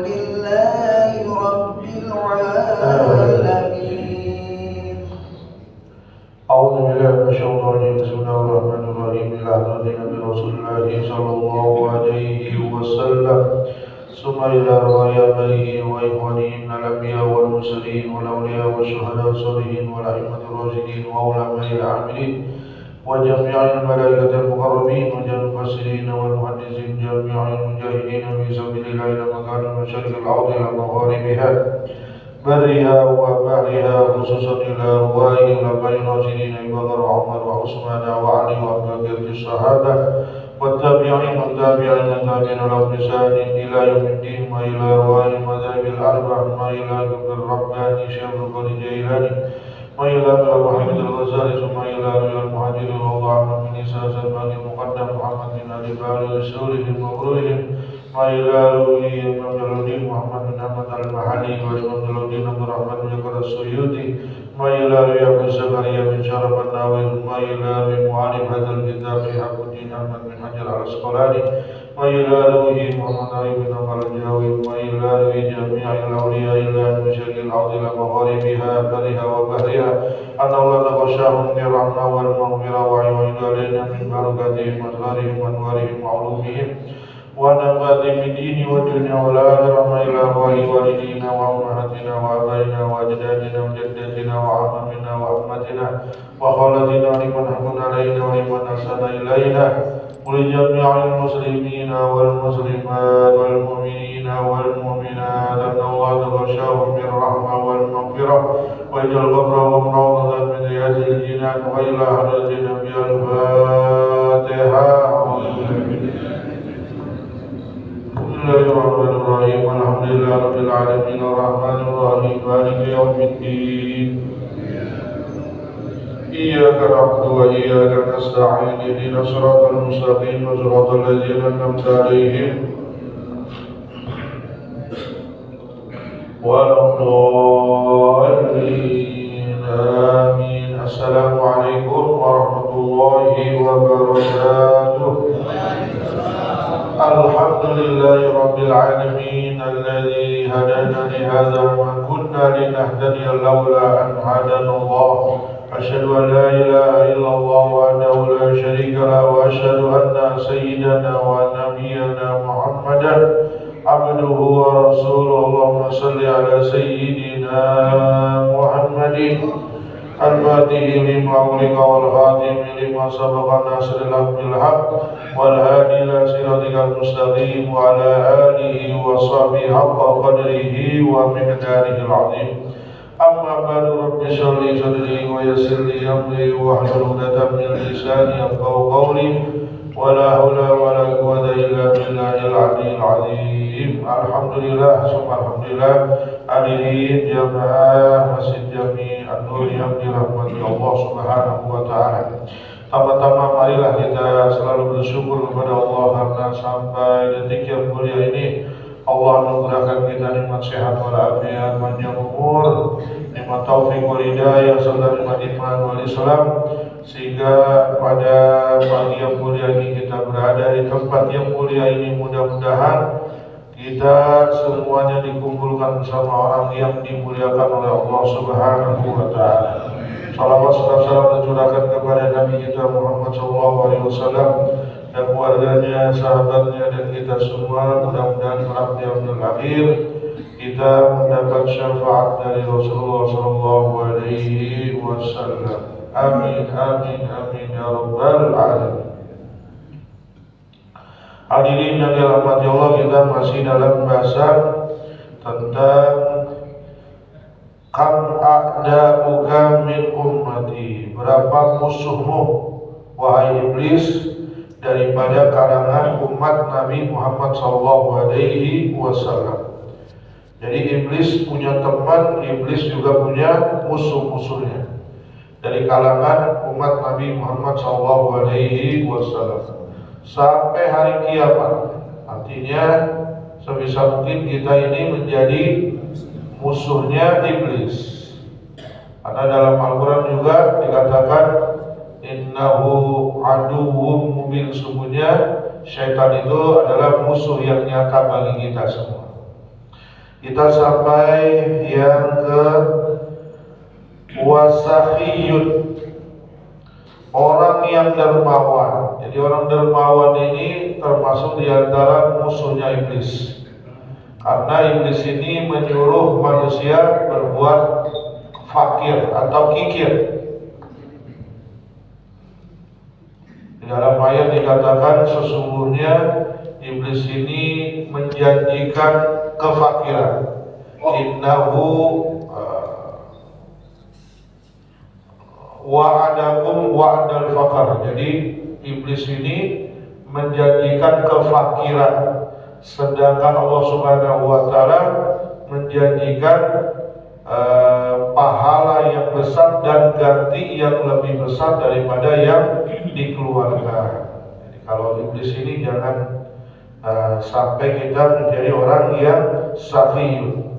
لله رب العالمين. أعوذ بالله من الشيطان الرجيم. بسم الله الرحمن الرحيم. إلى حضرة برسول الله صلى الله عليه وسلم ثم إلى أرواح آبائه وإخوانه من الأنبياء والمرسلين والأولياء والشهداء والصالحين والأئمة الراشدين وعلماء العاملين وجميع الملائكة المقربين وجميع المفسرين والمحدثين جميع المجاهدين في سبيل الله إلى مكان المشارق الأرض إلى مغاربها برها وبحرها خصوصا إلى أرواح الآباء الراشدين أبي بكر وعمر وعثمان وعلي وأبي الصحابة والتابعين والتابعين والتابعين لهم بإحسان إلى يوم الدين وإلى أرواح المذاهب الأربع وإلى قبر الرباني شيخ القادر الجيلاني وإلى محمد الغزالي ثم إلى المهاجرين والله من نساء سلمان المقدم محمد بن أبي بكر رسولهم وغيرهم وإلى ولي الدين محمد بن أحمد المحلي وإمام الدين عبد الرحمن بن بكر السيوطي وإلى أبو زكريا بن شرف النووي وإلى معالم هذا الكتاب حق الدين أحمد بن حجر العسقلاني وإلى روحه محمد علي بن عمر الجاوي وإلى روح جميع الأولياء إلى مشرق الأرض إلى مغاربها برها وبحرها أن الله تغشاهم بالرحمة والمغفرة وعيون علينا من بركاتهم وأسرارهم وأنوارهم وعلومهم ونفاذ بالدين والدنيا والآخرة إلى أرواح والدينا وأمهاتنا وآبائنا وأجدادنا وجداتنا وعمامنا وأمتنا وخالتنا لمن حكم علينا ولمن أحسن إلينا ولجميع المسلمين والمسلمات والمؤمنين والمؤمنات أن الله تغشاهم بالرحمة والمغفرة ويجعل قبرهم روضة من رياض الجنان وإلى حضرة النبي الفاتحة. بسم الله الرحمن الرحيم. الحمد لله رب العالمين الرحمن الرحيم مالك يوم الدين إياك نعبد وإياك نستعين اهدنا الصراط المستقيم صراط الذين أنعمت عليهم ولا الضالين آمين. السلام عليكم ورحمة الله وبركاته. الحمد لله رب العالمين الذي هدانا لهذا وما كنا لنهتدي لولا أن هدانا الله. أشهد أن لا إله إلا الله وحده لا شريك له وأشهد أن سيدنا ونبينا محمدا عبده ورسوله. اللهم صل على سيدنا محمد الفاتح لما أغلق والخاتم لما سبق ناصر الحق بالحق والهادي إلى صراطك المستقيم وعلى آله وصحبه حق قدره ومقداره العظيم. أما بعد رب اشرح لي صدري ويسر لي أمري واحلل عقدة من لساني يفقهوا قولي ولا حول ولا قوة إلا بالله العلي العظيم. Alhamdulillah summa alhamdulillah hadirin jamaah Masjid Jami An-Nur yang dirahmati Allah Subhanahu wa taala. Pertama-tama marilah kita selalu bersyukur kepada Allah karena sampai detik yang mulia ini Allah anugerahkan kita nikmat sehat walafiat, panjang umur, nikmat taufik wal hidayah serta nikmat iman wal Islam, sehingga pada pagi yang mulia ini kita berada di tempat yang mulia ini. Mudah-mudahan kita semuanya dikumpulkan bersama orang yang dimuliakan oleh Allah Subhanahu wa taala. Salawat serta salam tercurahkan kepada Nabi kita Muhammad SAW dan keluarganya, sahabatnya dan kita semua. Mudah-mudahan kelak di yaumil akhir kita mendapat syafaat dari Rasulullah SAW. Amin amin amin ya rabbal alamin. Hadirin yang dirahmati Allah, kita masih dalam bahasan tentang kam a'da'uka min ummati, berapa musuhmu wahai iblis daripada kalangan umat Nabi Muhammad SAW. Jadi iblis punya teman, iblis juga punya musuh-musuhnya dari kalangan umat Nabi Muhammad SAW sampai hari kiamat. Artinya sebisa mungkin kita ini menjadi musuhnya iblis. Karena dalam Al-Quran juga dikatakan innahu aduwwum mubin, sesungguhnya syaitan itu adalah musuh yang nyata bagi kita semua. Kita sampai yang ke wasakhiyun, orang yang dermawan. Jadi orang dermawan ini termasuk di antara musuhnya iblis. Karena iblis ini menyuruh manusia berbuat fakir atau kikir. Di dalam ayat dikatakan sesungguhnya iblis ini menjanjikan kefakiran. Innahu wa'adakum wa'adal fakar. Jadi iblis ini menjanjikan kefakiran, sedangkan Allah Subhanahu wa taala menjanjikan pahala yang besar dan ganti yang lebih besar daripada yang dikeluarkan. Jadi kalau iblis ini jangan sampai kita menjadi orang yang sakhiyun.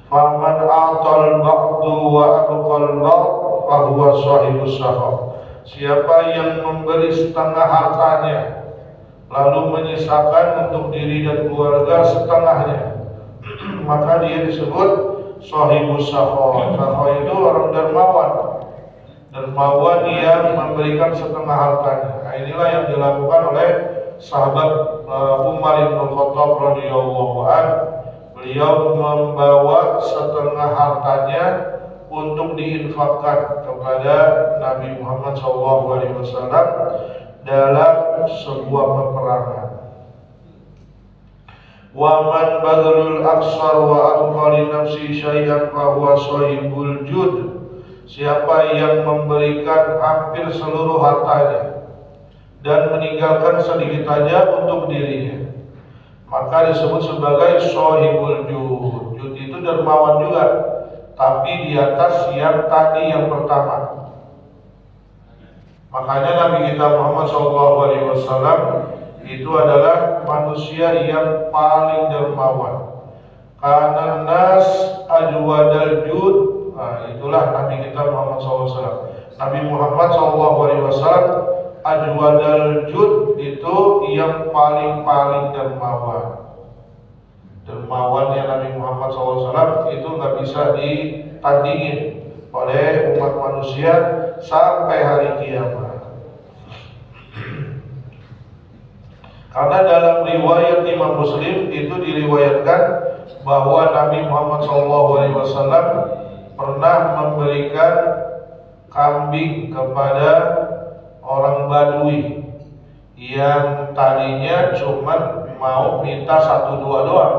Faman atal ba'du wa abqal ba'd fahuwa sahibus sahab. Siapa yang memberi setengah hartanya lalu menyisakan untuk diri dan keluarga setengahnya, maka dia disebut sahibus sahab. Sahab itu orang dermawan. Dermawan yang memberikan setengah hartanya. Nah, inilah yang dilakukan oleh sahabat Umar bin Khattab radhiyallahu anhu. Beliau membawa setengah hartanya untuk diinfakkan kepada Nabi Muhammad SAW dalam sebuah peperangan. Wa man badrul aksar wa anfari nafsi syai'an fa huwa sahibul jud. Siapa yang memberikan hampir seluruh hartanya dan meninggalkan sedikit saja untuk dirinya, maka disebut sebagai sahibul jud. Jud itu dermawan juga, tapi di atas yang tadi yang pertama. Makanya Nabi kita Muhammad SAW itu adalah manusia yang paling dermawan. Karena nas ajwadal jud. Nah, itulah Nabi kita Muhammad SAW. Nabi Muhammad SAW ajwadal jud itu yang paling dermawan. Dermawannya Nabi Muhammad SAW itu nggak bisa ditandingin oleh umat manusia sampai hari kiamat. Karena dalam riwayat Imam Muslim itu diriwayatkan bahwa Nabi Muhammad SAW pernah memberikan kambing kepada orang Badui yang tadinya cuma mau minta 1-2 doang.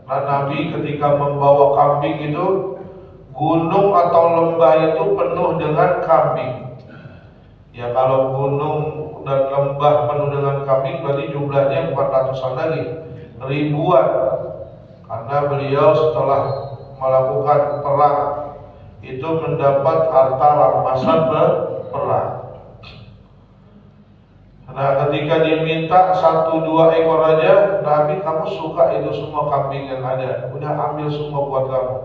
Nah, Nabi ketika membawa kambing itu, gunung atau lembah itu penuh dengan kambing. Ya kalau gunung dan lembah penuh dengan kambing berarti jumlahnya bukan ratusan lagi, ribuan. Karena beliau setelah melakukan perang itu mendapat harta rampasan perang. Nah, ketika diminta 1-2 ekor aja, Nabi, kamu suka itu semua kambing yang ada, udah ambil semua buat kamu.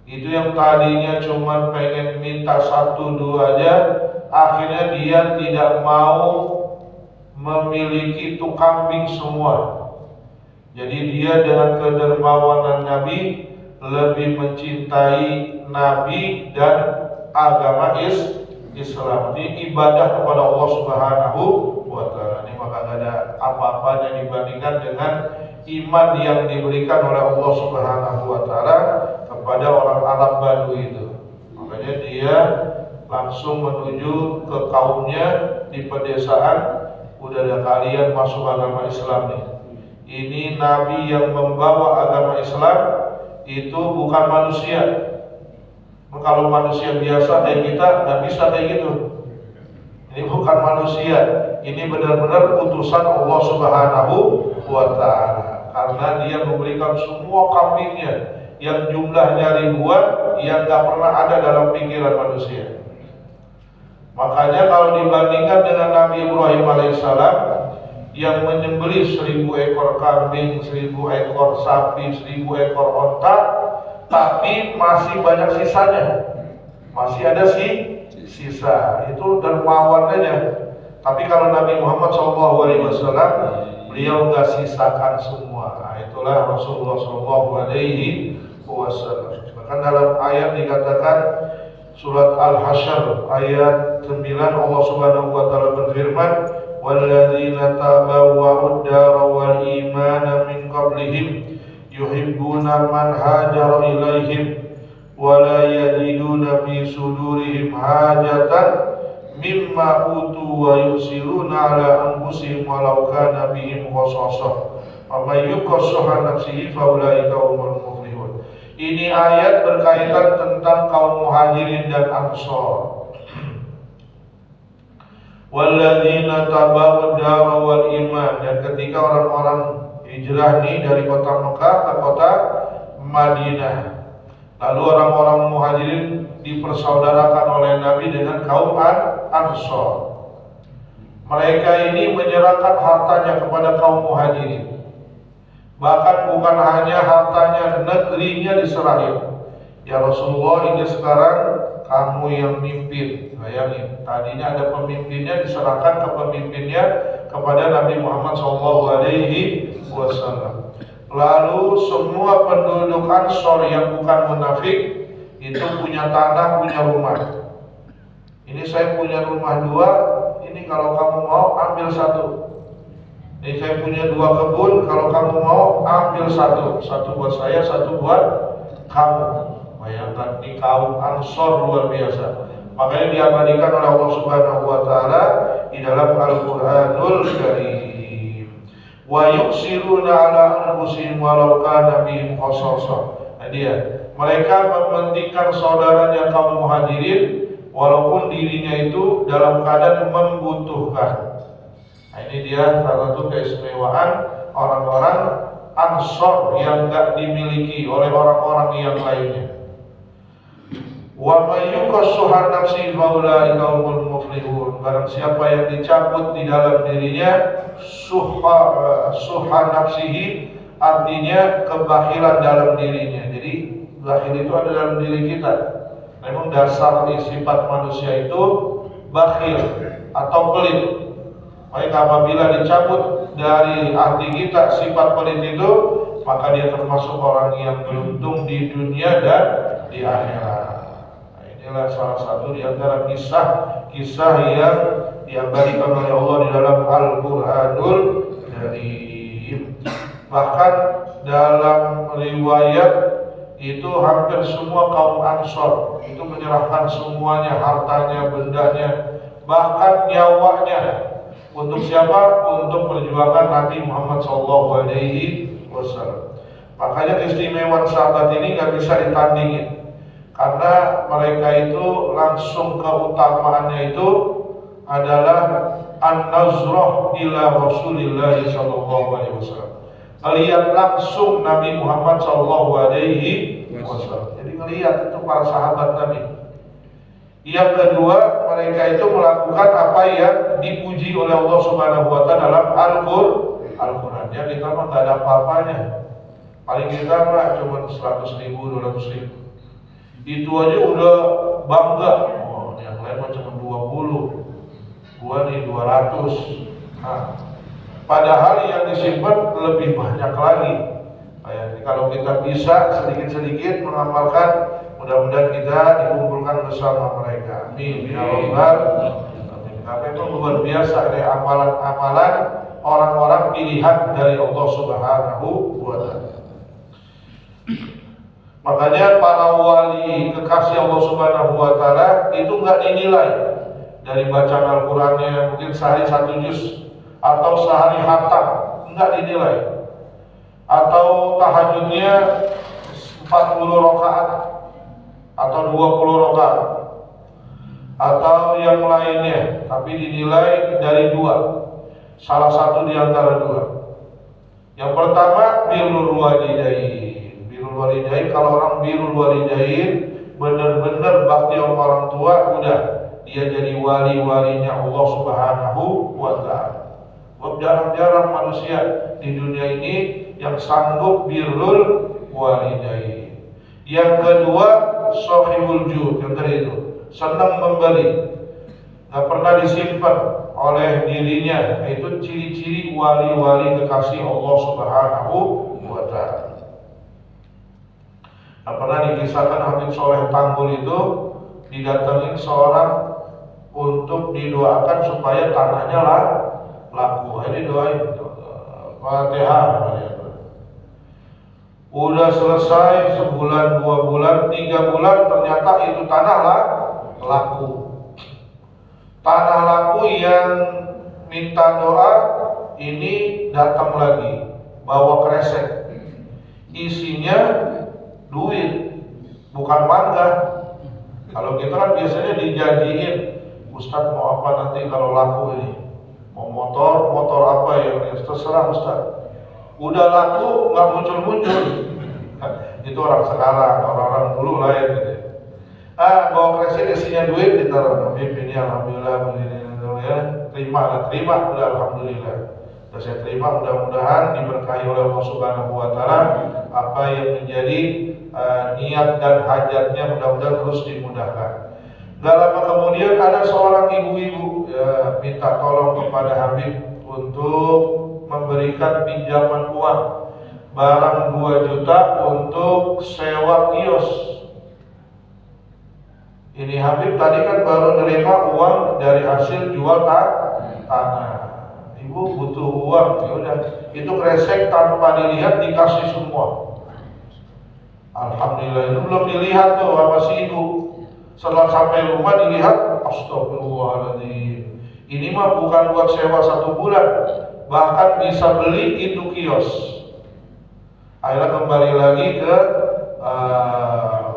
Itu yang tadinya cuma pengen minta 1-2 aja, akhirnya dia tidak mau memiliki itu kambing semua. Jadi dia dengan kedermawanan Nabi lebih mencintai Nabi dan agama Islam. Ini ibadah kepada Allah Subhanahu wa taala. Ini maka tidak ada apa-apanya dibandingkan dengan iman yang diberikan oleh Allah Subhanahu wa taala kepada orang Arab Badui itu. Makanya dia langsung menuju ke kaumnya di pedesaan, udah ada kalian masuk agama Islam nih. Ini Nabi yang membawa agama Islam, itu bukan manusia. Kalau manusia biasa kayak kita nggak bisa kayak gitu. Ini bukan manusia, ini benar-benar utusan Allah Subhanahu wa taala. Karena dia memberikan semua kambingnya yang jumlahnya ribuan yang nggak pernah ada dalam pikiran manusia. Makanya kalau dibandingkan dengan Nabi Ibrahim alaihissalam yang menyembelih 1000 ekor kambing, 1000 ekor sapi, 1000 ekor onta, tapi masih banyak sisanya, masih ada sisa. Itu dermawannya. Tapi kalau Nabi Muhammad SAW beliau nggak sisakan semua. semua. Nah, itulah Rasulullah SAW. Bahkan dalam ayat dikatakan surat Al-Hasyr ayat 9 Allah Subhanahu wa taala berfirman, "Walladzina tabawwa'ud dara wal imana min qablihim yuhibbuna man hajara ilaihim wa la yajiduna fi sudurihim hajatan mimma utu wa yusiruna ala anfusihim walau kana bihim khassasah wa may yuqassaha nafsihi fa ulaika humul muflihun." Ini ayat berkaitan tentang kaum Muhajirin dan Ansor. Walladzina tabawwa'ud dara wal iman, dan ketika orang-orang hijrah ini dari kota Mekah ke kota Madinah, lalu orang-orang Muhajirin dipersaudarakan oleh Nabi dengan kaum Ansor. Mereka ini menyerahkan hartanya kepada kaum Muhajirin. Bahkan bukan hanya hartanya, negerinya diserahin. Ya Rasulullah, ini sekarang kamu yang mimpin. Bayangin, tadinya ada pemimpinnya, diserahkan ke pemimpinnya kepada Nabi Muhammad SAW. Lalu semua penduduk Ansor yang bukan munafik itu punya tanah, punya rumah. Ini saya punya rumah 2, ini kalau kamu mau ambil 1. Ini saya punya 2 kebun, kalau kamu mau ambil 1 buat saya, 1 buat kamu. Bayangkan, di kaum Ansor luar biasa. Makanya diabadikan oleh Allah Subhanahu wa taala di dalam Al-Qur'anul Karim. Wa yuksiruna ala anfusihim walau kana bihim khassasah. Nah dia, mereka mementingkan saudaranya kaum Muhajirin walaupun dirinya itu dalam keadaan membutuhkan. Nah, ini dia salah satu keistimewaan orang-orang Ansor yang tidak dimiliki oleh orang-orang yang lainnya. Wa may yuqassuha nafsi fa ulaika humul muflihun. Barang siapa yang dicabut di dalam dirinya suha nafsihi, artinya kebakhilan dalam dirinya. Jadi bakhil itu ada dalam diri kita. Memang dasar sifat manusia itu bakhil atau pelit. Maka apabila dicabut dari hati kita sifat pelit itu, maka dia termasuk orang yang beruntung di dunia dan di akhirat. Nah, inilah salah satu di antara kisah yang diabadikan oleh Allah di dalam Al-Qur'anul Karim. Bahkan dalam riwayat itu hampir semua kaum Ansor itu menyerahkan semuanya, hartanya, bendanya, bahkan nyawanya. Untuk siapa? Untuk perjuangan Nabi Muhammad SAW. Makanya keistimewaan sahabat ini nggak bisa ditandingin, karena mereka itu langsung keutamaannya itu adalah an-nazrah ila Rasulillah SAW. Melihat langsung Nabi Muhammad SAW. Jadi melihat itu para sahabat Nabi. Yang kedua, mereka itu melakukan apa yang dipuji oleh Allah Subhanahu wa taala dalam Al-Qur'an. Ya, kita mah enggak ada apa-apanya. Paling kita mah cuma 100.000, 200.000. Itu aja udah bangga. Oh, yang lain mah cuma 20. Gua nih 200. Nah, padahal yang disimpan lebih banyak lagi. Kalau kita bisa sedikit-sedikit mengamalkan, mudah-mudahan kita dikumpulkan bersama mereka. Amin. Ya Allah. Tapi itu luar biasa dari amalan-amalan orang-orang pilihan dari Allah Subhanahu wa taala. Makanya para wali kekasih Allah Subhanahu wa taala itu enggak dinilai dari bacaan Al-Qur'annya, mungkin sehari 1 juz atau sehari khatam, enggak dinilai. Atau tahajudnya 40 rakaat atau 20 rakaat atau yang lainnya, tapi dinilai dari 2. Salah satu di antara 2. Yang pertama, birrul walidain. Birrul walidain, kalau orang birrul walidain benar-benar bakti orang tua, udah dia jadi wali-walinya Allah Subhanahu wa taala. Jarang-jarang manusia di dunia ini yang sanggup birrul walidain. Yang kedua, sahibul jud, yang tadi itu senang memberi. nggak pernah disimpan oleh dirinya. Itu ciri-ciri wali-wali kekasih Allah Subhanahu wa Ta'ala. Nah, pernah dikisahkan Habib Soleh Tanggul itu didatengin seorang untuk didoakan supaya tanahnya laku. Ini doain Fatihah. Udah selesai sebulan, 2 bulan, 3 bulan, ternyata itu tanah laku. Tanah laku yang minta doa ini datang lagi bawa kresek, isinya duit, bukan mangga. Kalau kita kan biasanya dijanjiin, Ustadz mau apa nanti kalau laku ini? Mau motor apa ya? Terserah Ustadz. Udah laku nggak muncul. Itu orang sekarang, orang-orang dulu lah ya gitu. Bawa kresek isinya duit, ditaruh Habib ini alhamdulillah begini ya. Terima, udah alhamdulillah. Udah saya terima, mudah-mudahan diberkahi oleh Allah Subhanahu wa Ta'ala apa yang menjadi niat dan hajatnya, mudah-mudahan terus dimudahkan. Gak lama kemudian ada seorang ibu-ibu minta tolong kepada Habib untuk memberikan pinjaman uang barang 2 juta untuk sewa kios. Ini Habib tadi kan baru nerima uang dari hasil jual tanah. Ibu butuh uang, ya udah. Itu kresek tanpa dilihat dikasih semua. Alhamdulillah, itu belum dilihat tuh apa sih ibu. Setelah sampai rumah dilihat, astagfirullahaladzim. Ini mah bukan buat sewa 1 bulan, bahkan bisa beli itu kios. Akhirnya kembali lagi ke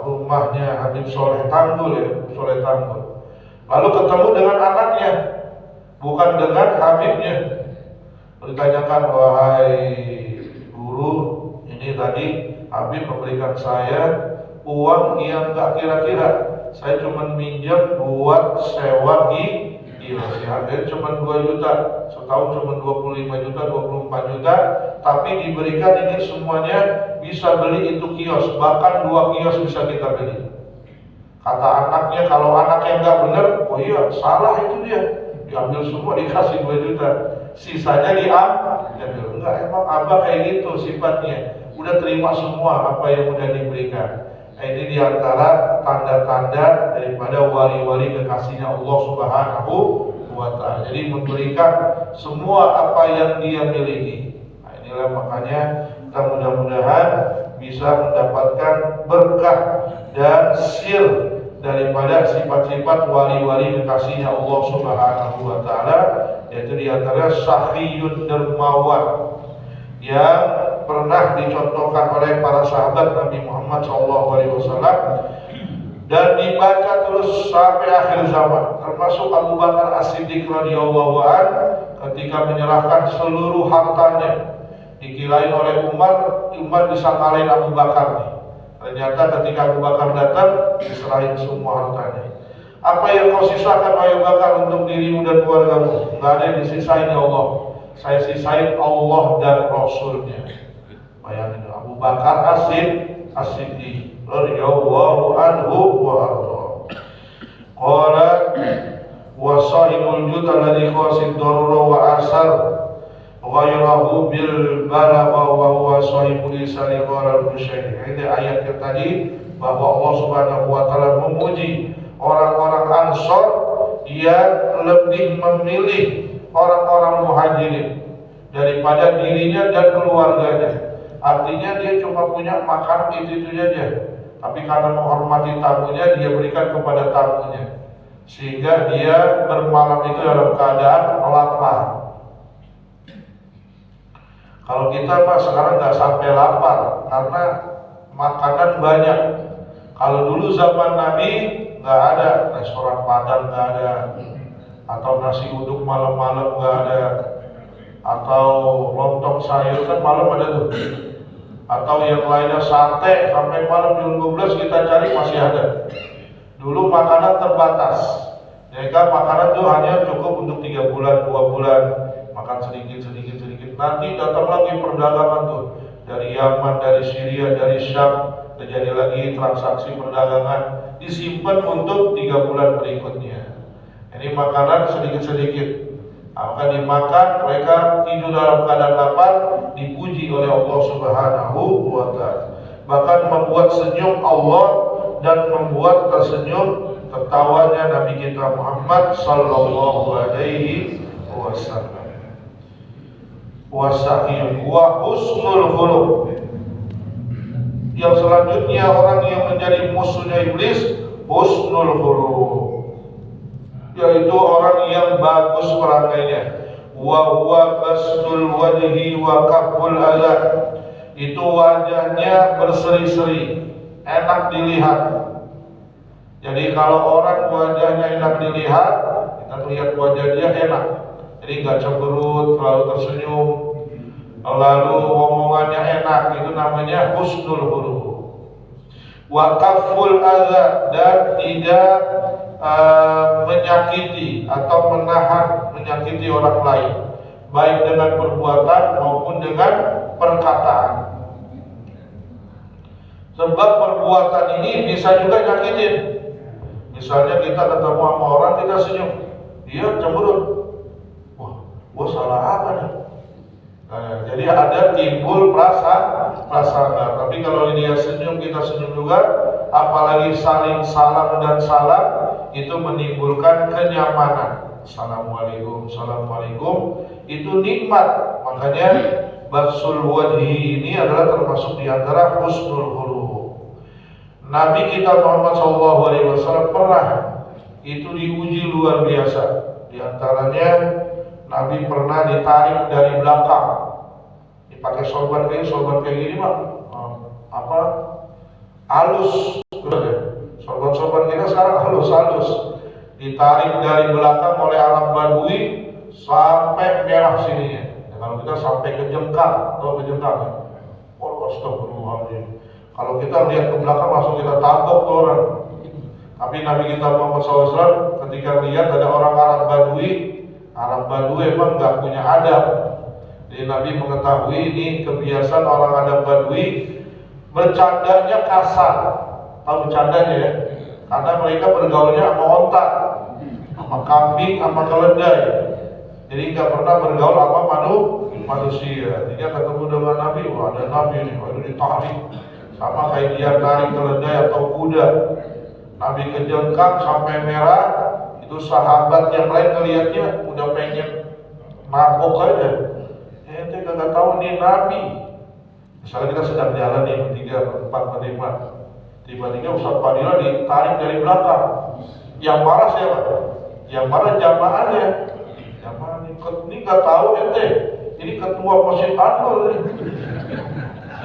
rumahnya Habib Soleh Tanggul ya, Soleh Tanggul. Lalu ketemu dengan anaknya, bukan dengan Habibnya. Ditanyakan, wahai guru, ini tadi Habib memberikan saya uang yang gak kira-kira. Saya cuma minjam buat sewa kios, harganya cuma 2 juta, setahun cuma 25 juta, 24 juta, tapi diberikan ini semuanya bisa beli itu kios, bahkan 2 kios bisa kita beli. Kata anaknya, kalau anaknya nggak benar, oh iya salah itu dia, diambil semua dikasih 2 juta, sisanya diambil. Enggak, emang abah kayak gitu sifatnya, udah terima semua apa yang udah diberikan. Ini diantara tanda-tanda daripada wali-wali kekasihnya Allah Subhanahu wa Ta'ala. Jadi memberikan semua apa yang dia miliki. Nah, inilah makanya kita mudah-mudahan bisa mendapatkan berkah dan sir daripada sifat-sifat wali-wali kekasihnya Allah Subhanahu wa Ta'ala, yaitu diantara Sakhiyun Dermawan yang pernah dicontohkan oleh para sahabat Nabi Muhammad SAW dan dibaca terus sampai akhir zaman, termasuk Abu Bakar As-Siddiq radhiyallahu anhu ketika menyerahkan seluruh hartanya, dikirain oleh Umar bisa kalahin Abu Bakar nih. Ternyata ketika Abu Bakar datang, diserahin semua hartanya. Apa yang kau sisakan Abu Bakar untuk dirimu dan keluargamu? Enggak ada yang disisain ya Allah. Saya sisain Allah dan Rasulnya. Bayangin, Abu Bakar As-Siddiq radhiyallahu anhu wa arda. Qala wa sahibul jud alladhi qasid darura wa asar ghayrahu bil balagha wa huwa sahibul isari qala al-Busayri. Ini ayat yang tadi bahwa Allah Subhanahu wa Ta'ala memuji orang-orang Ansor yang lebih memilih orang-orang Muhajirin daripada dirinya dan keluarganya. Artinya dia cuma punya makanan itu saja, tapi karena menghormati tamunya, dia berikan kepada tamunya, sehingga dia bermalam itu dalam keadaan lapar. Kalau kita Pak sekarang nggak sampai lapar karena makanan banyak. Kalau dulu zaman Nabi nggak ada restoran Padang, nggak ada, atau nasi uduk malam-malam nggak ada, atau lontong sayur kan malam ada tuh, atau yang lainnya sate sampai malam jam 12 kita cari masih ada. Dulu makanan terbatas, mereka makanan tuh hanya cukup untuk 3 bulan, 2 bulan, makan sedikit. Nanti datang lagi perdagangan tuh dari Yaman, dari Syria, dari Syam, terjadi lagi transaksi perdagangan, disimpan untuk 3 bulan berikutnya. Ini makanan sedikit-sedikit. Maka dimakan, mereka tidur dalam keadaan lapar, dipuji oleh Allah Subhanahu wa Ta'ala. Bahkan membuat senyum Allah dan membuat tersenyum tertawanya Nabi kita Muhammad sallallahu alaihi wasallam. Wasahih wa husnul khuluq. Yang selanjutnya orang yang menjadi musuhnya iblis, husnul khuluq, yaitu orang yang bagus perangainya. Wa huwa bastul wajhi wa kaful adha. Itu wajahnya berseri-seri, enak dilihat. Jadi kalau orang wajahnya enak dilihat, kita lihat wajah dia enak. Jadi nggak cemberut, selalu tersenyum, lalu omongannya enak, itu namanya husnul khuluq. Wa kaful adha, dan tidak menyakiti atau menahan menyakiti orang lain, baik dengan perbuatan maupun dengan perkataan. Sebab perbuatan ini bisa juga nyakitin. Misalnya kita ketemu sama orang, kita senyum, dia cemberut, wah, gua salah apa nih? Jadi ada timbul prasangka. Tapi kalau dia senyum, kita senyum juga, apalagi saling salam dan salam, itu menimbulkan kenyamanan. Assalamualaikum, assalamualaikum, itu nikmat. Makanya basul wajhi ini adalah termasuk diantara husnul khuluq. Nabi kita Muhammad SAW pernah itu diuji luar biasa. Di antaranya Nabi pernah ditarik dari belakang, dipakai sorban kayak gini mah, halus. Sorban kita sekarang halus, ditarik dari belakang oleh Arab Badui sampai merah sininya. Ya, kalau kita sampai ke jengkal, atau ke jengkal, astagfirullahaladzim. Kalau kita lihat ke belakang langsung kita tabok ke orang. Tapi Nabi kita Muhammad SAW ketika lihat ada orang Arab Badui emang nggak punya adab. Jadi Nabi mengetahui ini kebiasaan orang Arab Badui, bercandanya kasar. Tahu bercandanya ya? Karena mereka bergaulnya sama onta, sama kambing, sama keledai. Jadi nggak pernah bergaul sama manusia. Dia ketemu dengan Nabi, wah ada Nabi ini, itu ditarik. Sama kayak dia tarik keledai atau kuda. Nabi kejengkang sampai merah, itu sahabat yang lain ngelihatnya udah pengen mabok aja. Ente kagak tahu nih Nabi. Misalnya kita sedang jalan nih bertiga, berempat, berlima, tiba-tiba Ustaz Fadila ditarik dari belakang. Yang marah siapa? Yang marah jamaahnya. Jamaah ini nggak tahu ente, ini ketua Masjid Anwar nih,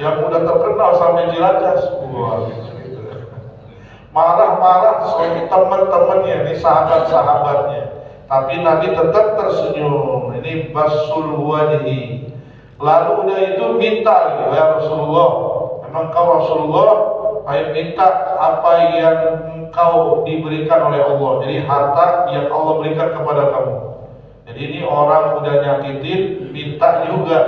yang udah terkenal sampai Cilacap. Wah, gitu. Marah-marah sama teman-temannya, ini sahabat-sahabatnya. Tapi Nabi tetap tersenyum. Ini basul wajhi. Lalu udah itu minta, ya Rasulullah, memang kau Rasulullah, ayo minta apa yang kau diberikan oleh Allah. Jadi harta yang Allah berikan kepada kamu. Jadi ini orang udah nyakitin, minta juga.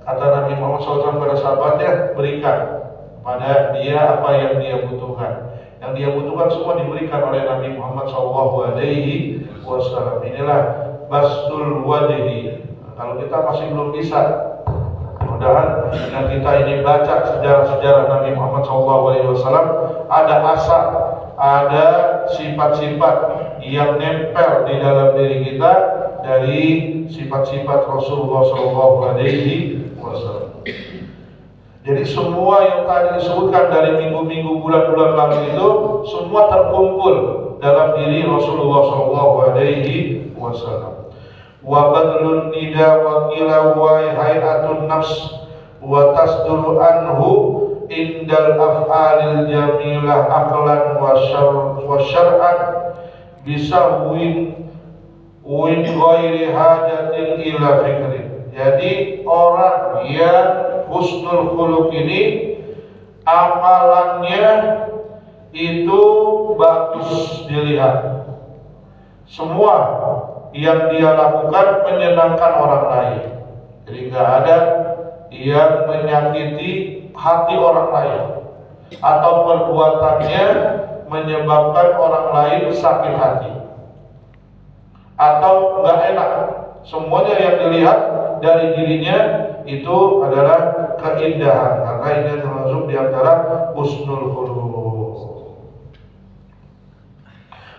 Kata Nabi Muhammad SAW pada sahabatnya, berikan pada dia apa yang dia butuhkan. Yang dia butuhkan semua diberikan oleh Nabi Muhammad SAW. Inilah bastul wajhi. Kalau kita masih belum bisa, mudah-mudahan dengan kita ini baca sejarah-sejarah Nabi Muhammad SAW, ada asar, ada sifat-sifat yang nempel di dalam diri kita dari sifat-sifat Rasulullah SAW. Jadi semua yang tadi disebutkan dari minggu-minggu, bulan-bulan lalu itu semua terkumpul dalam diri Rasulullah SAW. Wa badlun nida wa qila wa hayatun nafs wa tasduru anhu indal af'alil jamilah aqlan wa syar'an bisahwin win ghairi hajatin ila fikri. Jadi orang yang husnul khuluq ini amalannya itu bagus dilihat. Semua yang dia lakukan menyenangkan orang lain. Jadi nggak ada yang menyakiti hati orang lain atau perbuatannya menyebabkan orang lain sakit hati. atau nggak enak. Semuanya yang dilihat dari dirinya itu adalah keindahan, karena ini termasuk diantara husnul khuluq.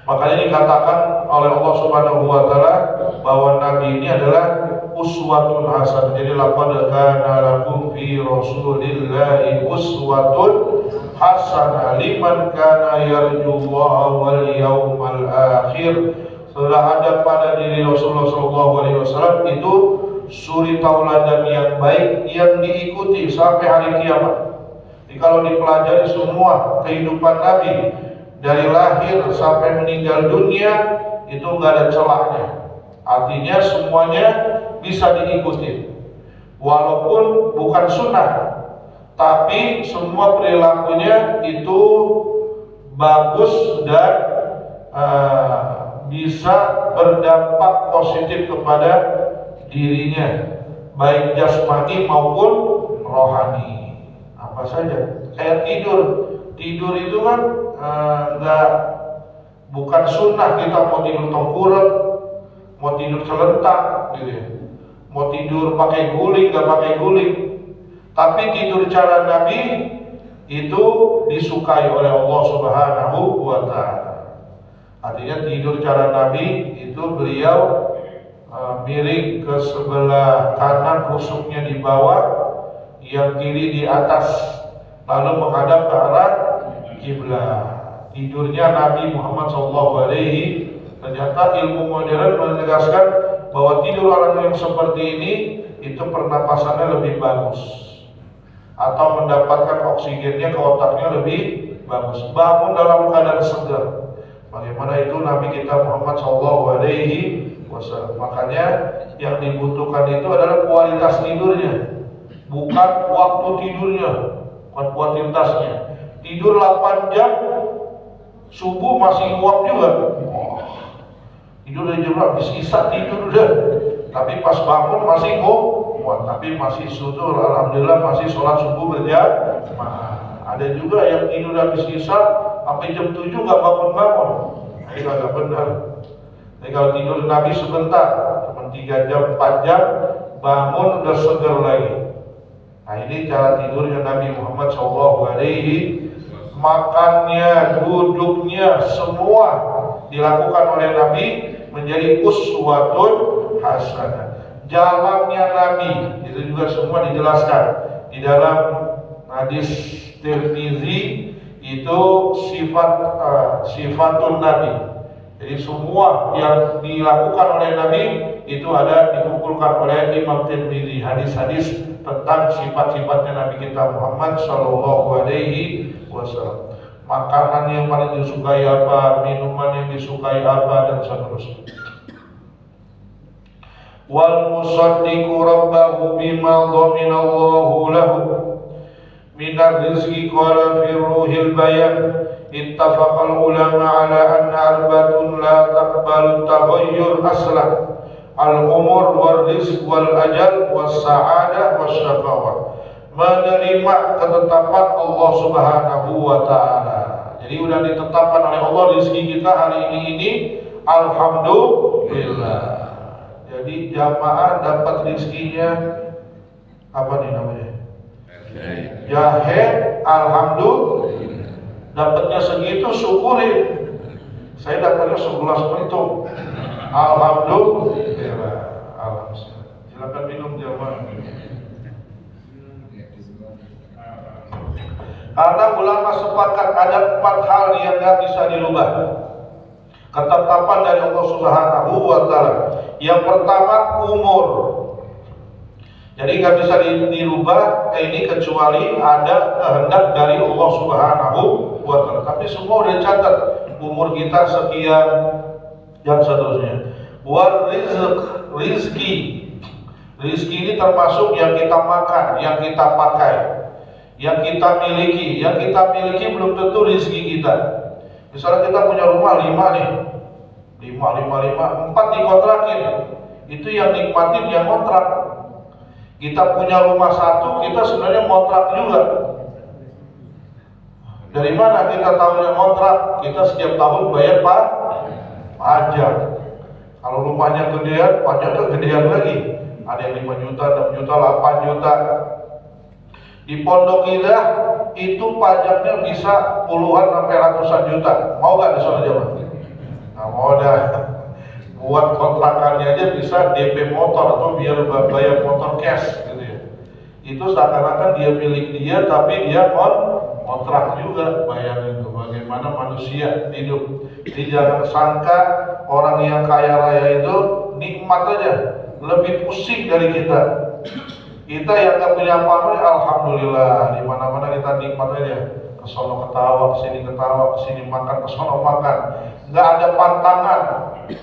Makanya dikatakan oleh Allah Subhanahu wa taala bahwa Nabi ini adalah uswatun hasan. Jadi laqad kana lakum fi Rasulillahi uswatun hasanah liman kana yarjullaha wal yawmal akhir. Sudah ada pada diri Rasulullah SAW itu suri tauladan yang baik yang diikuti sampai hari kiamat. Jadi kalau dipelajari semua kehidupan Nabi dari lahir sampai meninggal dunia itu nggak ada celahnya. Artinya semuanya bisa diikuti, walaupun bukan sunnah, tapi semua perilakunya itu bagus dan bisa berdampak positif kepada dirinya, baik jasmani maupun rohani. Apa saja, kayak tidur itu kan bukan sunnah. Kita mau tidur tengkurap, mau tidur selentak gitu ya, mau tidur pakai guling, gak pakai guling. Tapi tidur cara Nabi itu disukai oleh Allah Subhanahu wa ta'ala. Artinya tidur cara Nabi itu beliau miring ke sebelah kanan, rusuknya di bawah, yang kiri di atas, lalu menghadap ke arah kiblat. Tidurnya Nabi Muhammad SAW. Ternyata ilmu modern menegaskan bahwa tidur orang yang seperti ini itu pernapasannya lebih bagus, atau mendapatkan oksigennya ke otaknya lebih bagus, bangun dalam keadaan segar. Bagaimana itu Nabi kita Muhammad SAW. Makanya yang dibutuhkan itu adalah kualitas tidurnya, bukan waktu tidurnya, bukan kualitasnya. Tidur 8 jam, subuh masih nguap juga. Tidur dari jam berapa? Bisa tidur udah, tapi pas bangun masih nguap, tapi masih syukur, alhamdulillah masih sholat subuh berjamaah. Ada juga yang tidur habis isya sampai jam 7 nggak bangun-bangun. Ini agak benar. Jadi kalau tidur Nabi sebentar, cuma 3 jam, 4 jam, bangun udah segar lagi. Nah ini cara tidurnya Nabi Muhammad SAW. Makannya, duduknya, semua dilakukan oleh Nabi menjadi uswatun hasanah. Jalannya Nabi itu juga semua dijelaskan di dalam hadis Tirmizi, itu sifatun Nabi. Jadi semua yang dilakukan oleh Nabi itu ada dikumpulkan oleh Imam Tirmizi, hadis-hadis tentang sifat-sifatnya Nabi kita Muhammad Sallallahu Alaihi Wasallam. Makanan yang paling disukai apa, minuman yang disukai apa, dan seterusnya. Wal musaddiqu rabbahu bima dhaminallahu lahu minar rizqi qala fi ruhil bayan. Ittafaqal ulama ala anna arbatun la taqbalu taghayyur aslan al-umur wal rizq wal ajal was sa'adah was syaqawah. Menerima ketetapan Allah Subhanahu wa ta'ala. Jadi udah ditetapkan oleh Allah rezeki kita hari ini alhamdulillah. Jadi jamaah dapat rezekinya apa nih namanya? Jahe, alhamdulillah. Dapatnya segitu syukurin. Saya dapatnya 11 pentung. Alhamdulillah. Alhamdulillah. Silakan minum jamaah. Karena ulama sepakat ada 4 hal yang tidak bisa dirubah. Ketetapan dari Allah Subhanahu wa ta'ala. Yang pertama, umur. Jadi nggak bisa dirubah ini kecuali ada kehendak dari Allah Subhanahu wa ta'ala. Tapi semua udah dicatat, umur kita sekian dan seterusnya. Wal rizki ini termasuk yang kita makan, yang kita pakai, yang kita miliki. Yang kita miliki belum tentu rizki kita. Misalnya kita punya rumah 5 nih, 4 dikontrakin, itu yang nikmatin yang kontrak. Kita punya rumah 1, kita sebenarnya kontrak juga. Dari mana kita tahu yang kontrak? Kita setiap tahun bayar pajak. Kalau rumahnya gedean, pajaknya gedean lagi. Ada yang 5 juta, 6 juta, 8 juta. Di Pondok Indah itu pajaknya bisa puluhan sampai ratusan juta. Mau gak di sana jemaah? Nah, mau dah. Buat kontrakannya aja bisa DP motor atau biar bayar motor cash gitu ya. Itu seakan-akan dia milik dia, tapi dia kontrak juga. Bayangin itu bagaimana manusia hidup. Jadi jangan sangka orang yang kaya raya itu nikmat aja, lebih pusing dari kita. Kita yang gak punya apa-apa, alhamdulillah, di mana-mana kita nikmat aja. Kesono ketawa, kesini makan, kesono makan. Nggak ada pantangan.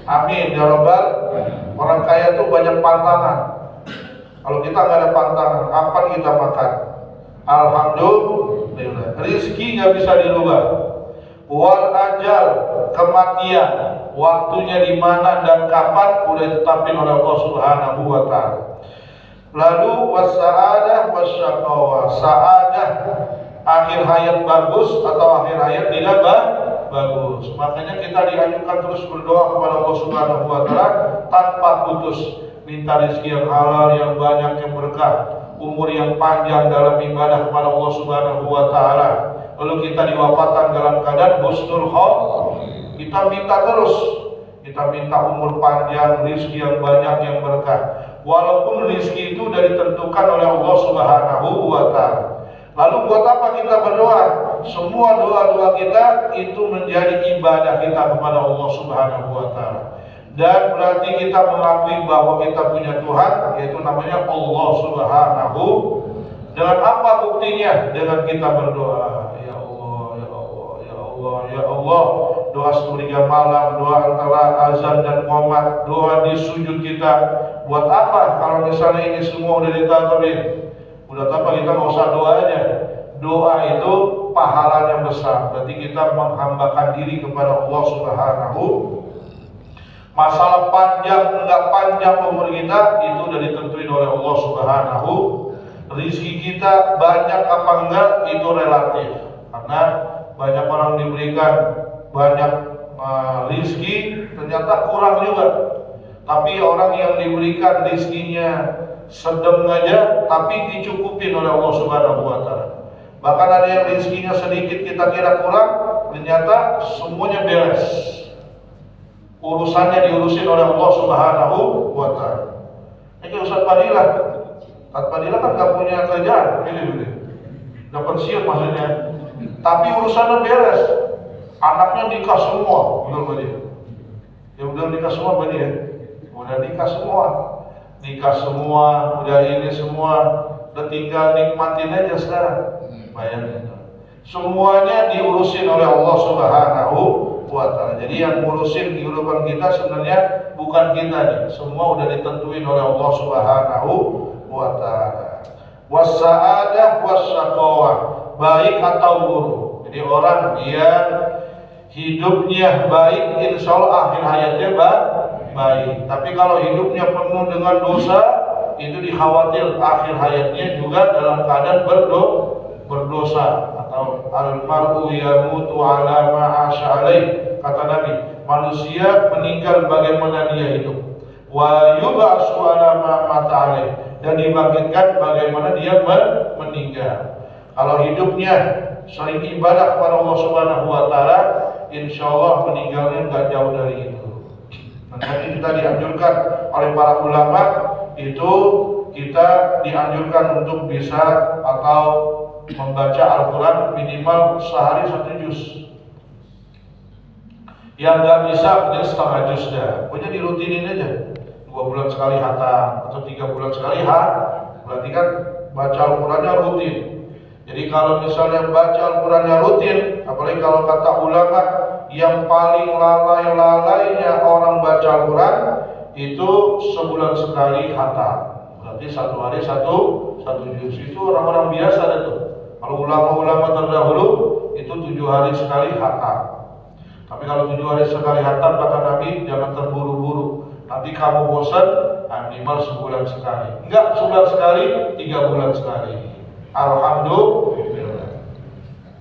Amin ya Rabbal. Orang kaya tuh banyak pantangan. Kalau kita nggak ada pantangan, kapan kita makan? Alhamdulillah. Rizki nggak bisa dirubah. Wal ajal, kematian, waktunya di mana dan kapan udah ditetapin oleh Allah Subhanahu wa Ta'ala. Lalu wasaadah wasyaqawah. Saadah akhir hayat bagus atau akhir hayat tidak bagus. Makanya kita dianjurkan terus berdoa kepada Allah Subhanahu wa Ta'ala tanpa putus, minta rezeki yang halal, yang banyak, yang berkah, umur yang panjang dalam ibadah kepada Allah Subhanahu wa Ta'ala. Lalu kita diwafatkan dalam keadaan husnul khotimah. Kita minta terus, kita minta umur panjang, rezeki yang banyak, yang berkah. Walaupun rezeki itu sudah ditentukan oleh Allah Subhanahu wa Ta'ala. Lalu buat apa kita berdoa? Semua doa-doa kita itu menjadi ibadah kita kepada Allah Subhanahu wa Ta'ala. Dan berarti kita mengakui bahwa kita punya Tuhan, yaitu namanya Allah Subhanahu. Dengan apa buktinya? Dengan kita berdoa. Ya Allah, ya Allah, ya Allah, ya Allah. Doa sepertiga malam, doa antara azan dan qomat, doa di sujud kita. Buat apa kalau misalnya ini semua udah ditatabin? Udah apa kita nggak usah doa aja. Doa itu pahalanya besar. Berarti kita menghambakan diri kepada Allah Subhanahu. Masalah panjang enggak panjang umur kita itu udah ditentuin oleh Allah Subhanahu. Rizki kita banyak apa enggak itu relatif. Karena banyak orang diberikan banyak rizki ternyata kurang juga. Tapi orang yang diberikan rizkinya sedang aja tapi dicukupin oleh Allah Subhanahu wa Ta'ala. Bahkan ada yang rezekinya sedikit kita kira kurang, ternyata semuanya beres. Urusannya diurusin oleh Allah Subhanahu wa Ta'ala. Ini Ustaz Fadilah. Ustaz Fadilah kan gak punya kerjaan, pilih-pilih. Gak pensiun maksudnya. Tapi urusannya beres. Anaknya nikah semua, betul Pak dia. Ya udah nikah semua Pak dia. Udah nikah semua. Nikah semua, udah ini semua, udah tinggal nikmatin aja sekarang. Bayangin, semuanya diurusin oleh Allah Subhanahu wa Ta'ala. Jadi yang ngurusin kehidupan kita sebenarnya bukan kita nih, semua udah ditentuin oleh Allah Subhanahu wa Ta'ala. Wassa'adah wasyaqawah, baik atau buruk. Jadi orang yang hidupnya baik, insya Allah akhir hayatnya baik. Tapi kalau hidupnya penuh dengan dosa, itu dikhawatir akhir hayatnya juga dalam keadaan berdosa. Atau al-mar'u yamutu ala ma'asha alaih, kata Nabi, manusia meninggal bagaimana dia hidup. Wa yub'atsu ala ma'mata alaih, dan dibangkitkan bagaimana dia meninggal. Kalau hidupnya sering ibadah kepada Allah Subhanahu wa Ta'ala, insya Allah meninggalnya gak jauh dari itu. Nanti kita dianjurkan oleh para ulama itu kita dianjurkan untuk bisa atau membaca Al-Quran minimal sehari 1 juz. Yang nggak bisa mungkin setengah juz dah. Pokoknya dirutinin aja. 2 bulan sekali hatam atau 3 bulan sekali berarti kan baca Al-Qurannya rutin. Jadi kalau misalnya baca Al-Qurannya rutin, apalagi kalau kata ulama yang paling lalai-lalainya orang baca Al-Quran itu sebulan sekali khatam. Berarti 1 hari 1 juz. Itu orang-orang biasa itu. Kalau ulama-ulama terdahulu itu 7 hari sekali khatam. Tapi kalau 7 hari sekali khatam kata Nabi jangan terburu-buru. Nanti kamu bosan, minimal sebulan sekali. Enggak sebulan sekali, 3 bulan sekali. Alhamdulillah.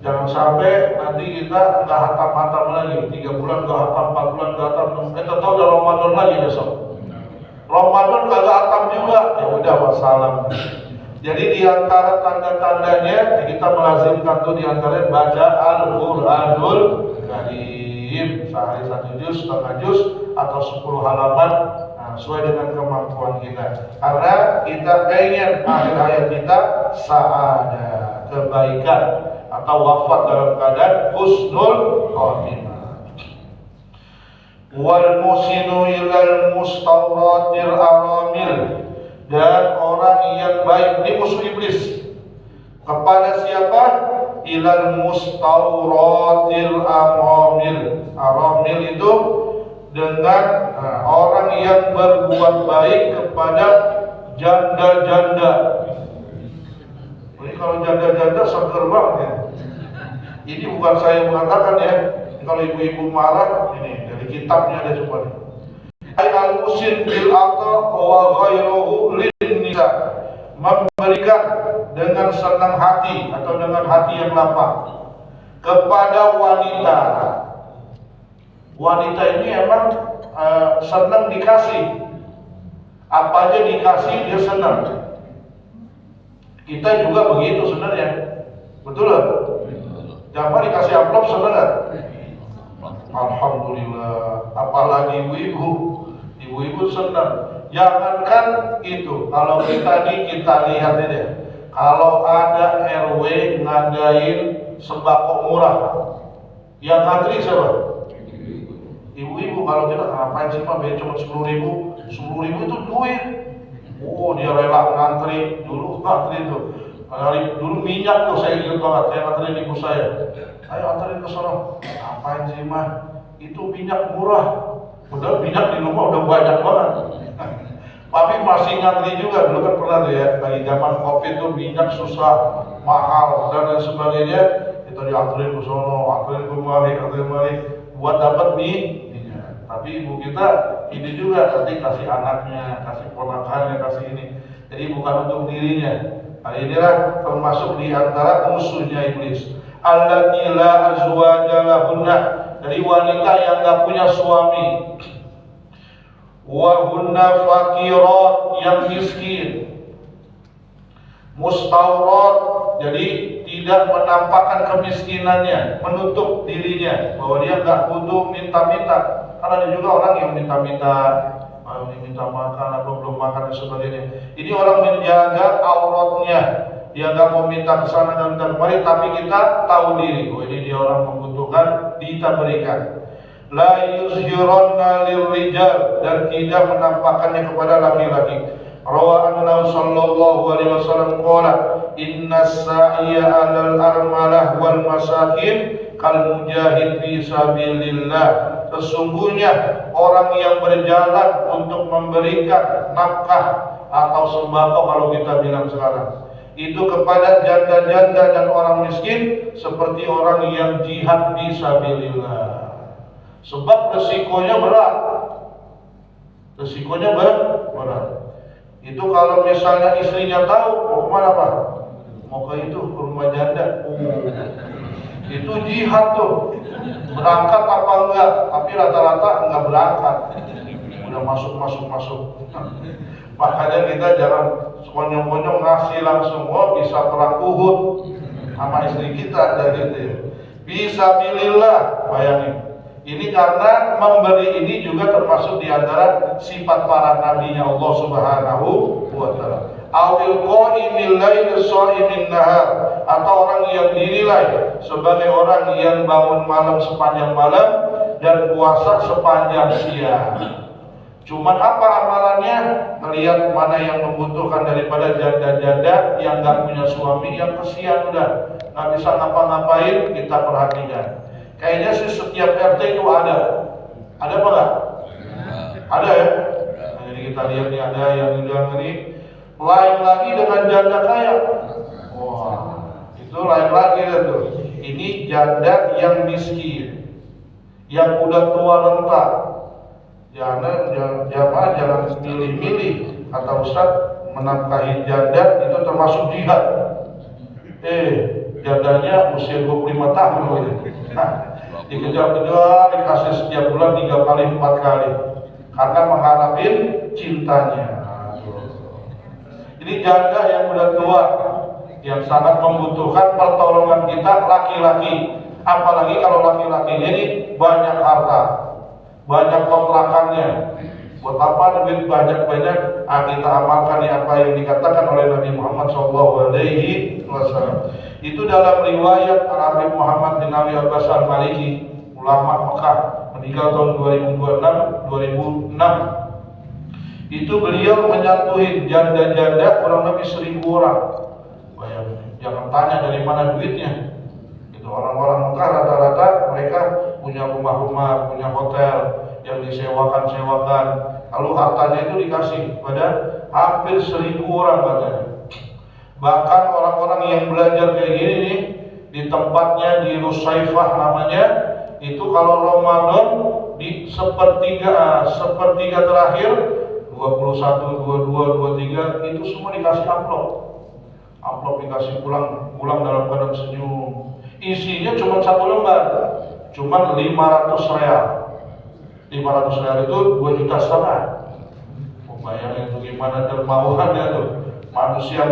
Jangan sampai nanti kita nggak hatam-hatam lagi, 3 bulan nggak hatam, 4 bulan nggak hatam, tahu udah Ramadan lagi besok. Ramadan kagak hatam juga, ya udah wassalam. Jadi di antara tanda-tandanya kita melazimkan tuh di antaranya baca Al-Qur'anul Karim sehari 1 juz, setengah juz atau 10 halaman, sesuai dengan kemampuan kita. Karena kita pengen akhir hayat kita sa'adah, kebaikan atau wafat dalam keadaan husnul khotimah. Wal musinu ilal mustawratil aramil, dan orang yang baik, ini musuh iblis. Kepada siapa? Ilal mustawratil aramil. Aramil itu dengan orang yang berbuat baik kepada janda-janda. Ini kalau janda-janda seger banget ya. Ini bukan saya mengatakan ya. Kalau ibu-ibu marah, ini dari kitabnya ada coba. Al-musin bil ata wa ghairuhu lin nisa, memberikan dengan senang hati atau dengan hati yang lapang kepada wanita. Wanita ini emang senang dikasih. Apa aja dikasih dia senang. Kita juga begitu sebenarnya. Betul lah. Jangan dikasih amplop senang gak? Alhamdulillah. Apalagi ibu-ibu. Ibu-ibu senang. Jangankan itu. Kalau kita lihat aja. Kalau ada RW ngadain sembako murah, yang ngantri siapa? Ibu-ibu. Kalau kita ngapain sih Pak? Biar cuma 10.000. 10.000 itu duit. Oh, dia rela ngantri. Dulu ngantri itu. Dulu minyak tuh saya ingat banget. Saya nganterin ibu saya. Ayo anterin ke sono. Ngapain sih mah? Itu minyak murah. Udah minyak di rumah udah banyak banget. Tapi masih ngantri juga. Dulu kan pernah tuh ya. Dari zaman Covid tuh minyak susah, mahal dan lain sebagainya. Kita dianterin ke sono, anterin kemari, buat dapat nih. Tapi ibu kita ini juga tadi kasih anaknya, kasih ponakannya, kasih ini. Jadi bukan untuk dirinya. Nah inilah termasuk di antara musuhnya iblis. Allati la azwaja lahunna, dari wanita yang enggak punya suami. Wa hunna faqirat, yang miskin. Mustawrat, jadi tidak menampakkan kemiskinannya, menutup dirinya bahwa dia enggak butuh minta-minta. Karena ada juga orang yang minta-minta, minta makan atau belum makan dan sebagainya. Ini orang menjaga auratnya. Dia nggak mau minta ke sana dan kemari, tapi kita tahu diri, oh ini dia orang membutuhkan, kita berikan. La yuzhiranna lirrijal, dan tidak menampakkannya kepada laki-laki. Rawa anna sallallahu alaihi wasallam qala inna sa'iya 'alal armalah wal masakin kal mujahid fi sabilillah. Sesungguhnya orang yang berjalan untuk memberikan nafkah atau sembako kalau kita bilang sekarang itu kepada janda-janda dan orang miskin seperti orang yang jihad fi sabilillah. Sebab resikonya berat. Resikonya berat. Itu kalau misalnya istrinya tahu mau kemana Pak? Mau ke itu, ke rumah janda. Itu jihad tuh. Berangkat apa enggak? Tapi rata-rata enggak berangkat. Udah masuk. Makanya kita jangan sekonyong-konyong ngasih langsung. Oh bisa perang Uhud sama istri kita dari itu. Fisabilillah, bayangin. Ini karena memberi ini juga termasuk di antara sifat para nabinya Allah Subhanahu wa taala. Awil qaimil lail shaimin nahar, atau orang yang dinilai sebagai orang yang bangun malam sepanjang malam dan puasa sepanjang siang. Cuman apa amalannya? Melihat mana yang membutuhkan daripada janda-janda yang gak punya suami, yang kesian udah gak bisa ngapa-ngapain, kita perhatikan. Kayaknya sih setiap RT itu ada apa enggak? Ada ya? Nah, jadi kita lihat nih ada yang bilang ini. Lain lagi dengan janda kaya. Wah, itu lain lagi tuh. Ini janda yang miskin, yang udah tua renta. Jangan milih-milih. Kata Ustaz, menafkahi janda itu termasuk jihad. jandanya usia 25 tahun gitu. Nah, dikejar-kejar, dikasih setiap bulan 3 kali 4 kali karena mengharapin cintanya. Ini janda yang udah tua, yang sangat membutuhkan pertolongan kita laki-laki. Apalagi kalau laki-laki ini banyak harta, banyak kontrakannya. Buat apa duit banyak-banyak? Kita amalkan apa yang dikatakan oleh Nabi Muhammad SAW. Itu dalam riwayat Habib Muhammad bin Abi Abbas Al-Maliki, ulama Mekah, meninggal tahun 2006. Itu beliau menyatuin janda-janda kurang lebih 1000 orang. Jangan tanya dari mana duitnya. Itu orang-orang Mekah rata-rata mereka punya rumah-rumah, punya hotel yang disewakan. Lalu hartanya itu dikasih pada hampir 1000 orang katanya. Bahkan orang-orang yang belajar kayak gini nih, di tempatnya di Rusaifah namanya, itu kalau Ramadan di sepertiga terakhir 21, 22, 23 itu semua dikasih amplop dikasih pulang dalam keadaan senyum. Isinya cuma 1 lembar, cuma 500 real. 500 real itu 2,5 juta. Bayangin itu gimana dermawannya tuh. Manusia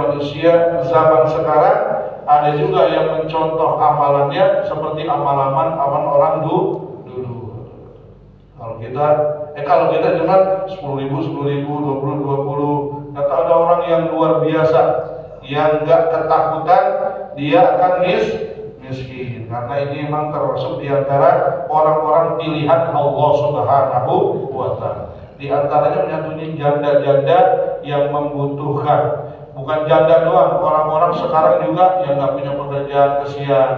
zaman sekarang ada juga yang mencontoh amalannya seperti amalan orang dulu. Kalau kita cuma 10.000, 20, kata ada orang yang luar biasa, yang gak ketakutan, dia akan miskin. Karena ini memang termasuk di antara orang-orang pilihan Allah Subhanahu wa Ta'ala. Di antaranya menyatuin janda-janda yang membutuhkan. Bukan janda doang, orang-orang sekarang juga yang gak punya pekerjaan, kesian.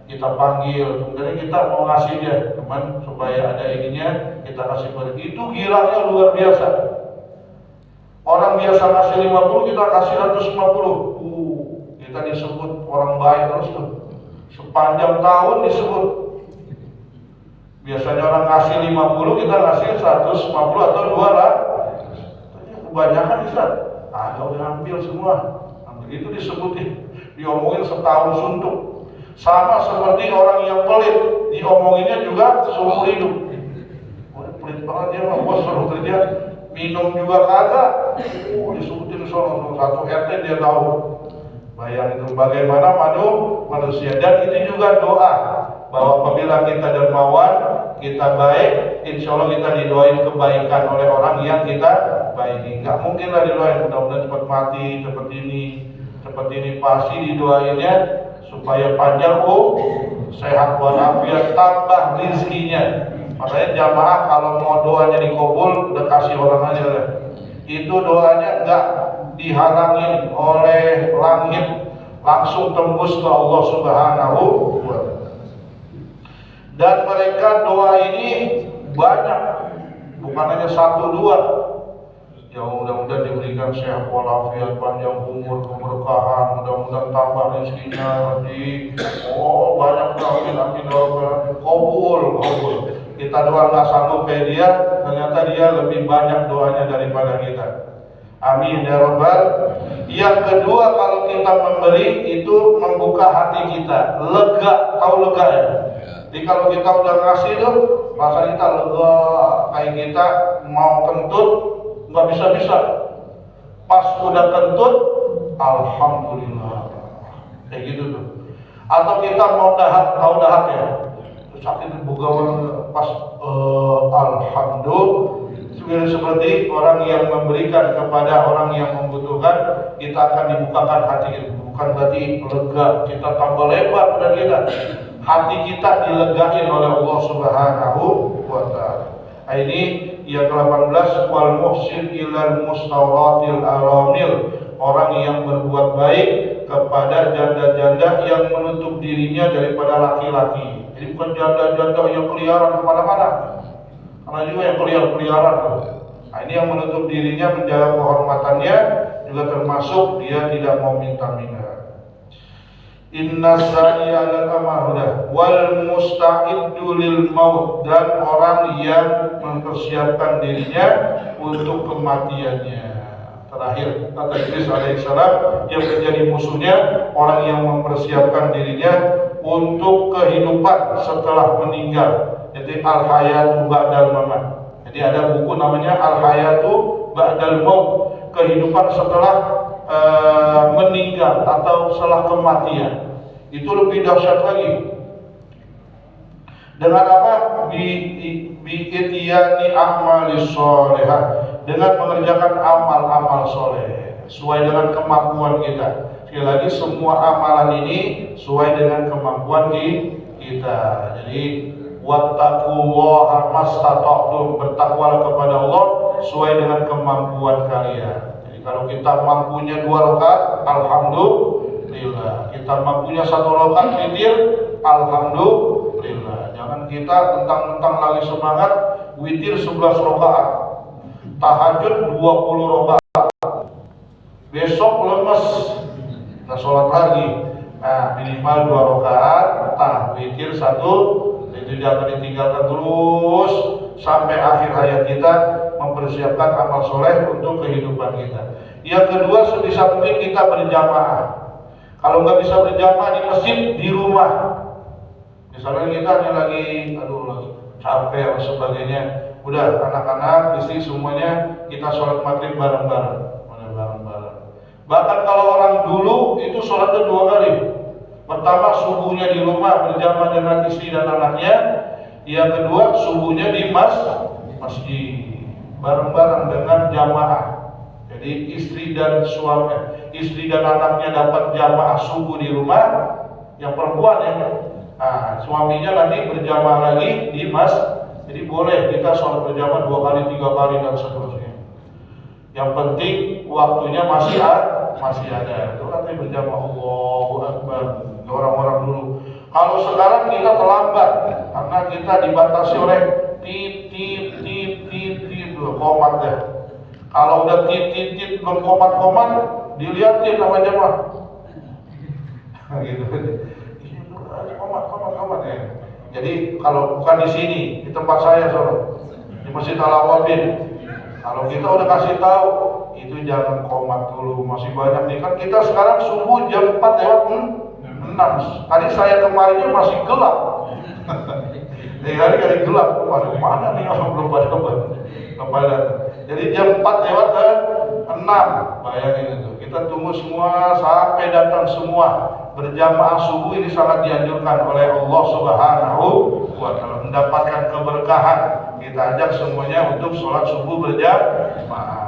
Kita panggil, kemudian kita mau ngasih dia, teman, supaya ada ininya, kita kasih pergi. Itu girangnya luar biasa. Orang biasa ngasih 50, kita kasih 150. Kita disebut orang baik terus tuh. Sepanjang tahun disebut. Biasanya orang ngasih 50, kita ngasih 150 atau 200. Kebanyakan bisa. Udah ambil semua. Itu disebutin, diomongin setahun suntuk. Sama seperti orang yang pelit, diomonginnya juga seumur hidup. Pelit banget dia, bos suruh kerja, minum juga kagak. Disebutin soal 1 RT dia tahu. Bayangin itu bagaimana manusia. Dan itu juga doa, bahwa apabila kita dermawan, kita baik, insya Allah kita didoain kebaikan oleh orang yang kita baiki. Gak mungkin lah didoain mudah-mudahan cepat mati, seperti ini pasti didoainnya supaya panjang sehat walafiat, tambah rizkinya. Makanya jamaah kalau mau doanya dikabul, udah kasih orang aja lah. Itu doanya enggak dihalangin oleh langit, langsung tembus ke Allah Subhanahu wa Ta'ala. Dan mereka doa ini banyak, bukan hanya 1-2. Ya mudah-mudahan diberikan sehat walafiat, panjang umur, keberkahan, mudah-mudahan tambah rezekinya banyak, amin kabul. Kita doa nggak sanggup kayak dia, ternyata dia lebih banyak doanya daripada kita. Amin ya Rabbal. Yang kedua, kalau kita memberi itu membuka hati kita, lega, tahu lega ya. Jadi kalau kita udah ngasih tuh, rasanya kita lega, kayak kita mau kentut nggak bisa. Pas udah kentut, alhamdulillah, kayak gitu tuh. Atau kita mau dahak, tahu dahak ya, sakit bugawan pas alhamdulillah. Seperti orang yang memberikan kepada orang yang membutuhkan, kita akan dibukakan hati kita. Bukan berarti lega, kita tambah lebar pada kita. Hati kita dilegain oleh Allah Subhanahu wa Ta'ala. Ini yang ke-18, wal muhsin ilal mustawratil aramil, orang yang berbuat baik kepada janda-janda yang menutup dirinya daripada laki-laki. Jadi bukan janda-janda yang keliaran kemana-mana, karena juga yang keliaran. Nah, ini yang menutup dirinya, menjaga kehormatannya, juga termasuk dia tidak mau minta-minta. Inna sa'iya al-amahdah wal musta'iddu lil maut, dan orang yang mempersiapkan dirinya untuk kematiannya. terakhir kata Idris alaihissalam yang menjadi musuhnya orang yang mempersiapkan dirinya untuk kehidupan setelah meninggal. Jadi al-hayatu ba'dal mamat. Jadi ada buku namanya al-hayatu ba'dal maut, kehidupan setelah meninggal atau setelah kematian. Itu lebih dahsyat lagi. Dengan apa? Bi'itiyani a'malis sholihah, dengan mengerjakan amal-amal soleh sesuai dengan kemampuan kita. Sekali lagi, semua amalan ini sesuai dengan kemampuan kita. Jadi wattaqullaha mastata'tum, bertakwalah kepada Allah sesuai dengan kemampuan kalian. Jadi kalau kita mampunya 2 rakaat, alhamdulillah. Kita mampunya 1 rakaat witir, alhamdulillah. Jangan kita tentang lagi semangat witir 11 rakaat, tahajud 20 rakaat, besok lemes, kita sholat lagi. Nah, minimal 2 rakaat, witir 1, itu jangan ditinggalkan terus sampai akhir hayat kita, mempersiapkan amal soleh untuk kehidupan kita. Yang kedua, sebisa mungkin kita berjamaah. Kalau nggak bisa berjamaah di masjid, di rumah. Misalnya kita hanya lagi capek atau sebagainya, udah anak-anak, istri semuanya kita sholat maghrib bareng-bareng. Bahkan kalau orang dulu itu sholatnya 2 kali. Pertama subuhnya di rumah berjamaah dengan istri dan anaknya. Yang kedua subuhnya di masjid bareng-bareng dengan jamaah. Jadi istri dan anaknya dapat jamaah subuh di rumah, yang perempuan ya. Nah, suaminya nanti berjamaah lagi di jadi boleh kita sholat berjamaah 2 kali, 3 kali dan seterusnya. Yang penting waktunya masih ada. Itu nanti berjamaah Allahu Akbar orang-orang dulu. Kalau sekarang kita terlambat karena kita dibatasi oleh tip komat ya. Kalau udah tip belum komat dilihatin sama jamaah. Gitu. Komat ya. Jadi kalau bukan di sini, di tempat saya di Masjid Al-Awabin, kalau kita udah kasih tahu itu jangan komat dulu, masih banyak nih kan. Kita sekarang subuh jam 4:06. Tadi saya kemarinnya masih gelap. Hari gelap. Waduh, mana nih orang belum pada. Jadi jam 4:06. Bayangin itu. Kita tunggu semua sampai datang semua. Berjamaah subuh ini sangat dianjurkan oleh Allah Subhanahu wa Ta'ala, mendapatkan keberkahan. Kita ajak semuanya untuk sholat subuh berjamaah.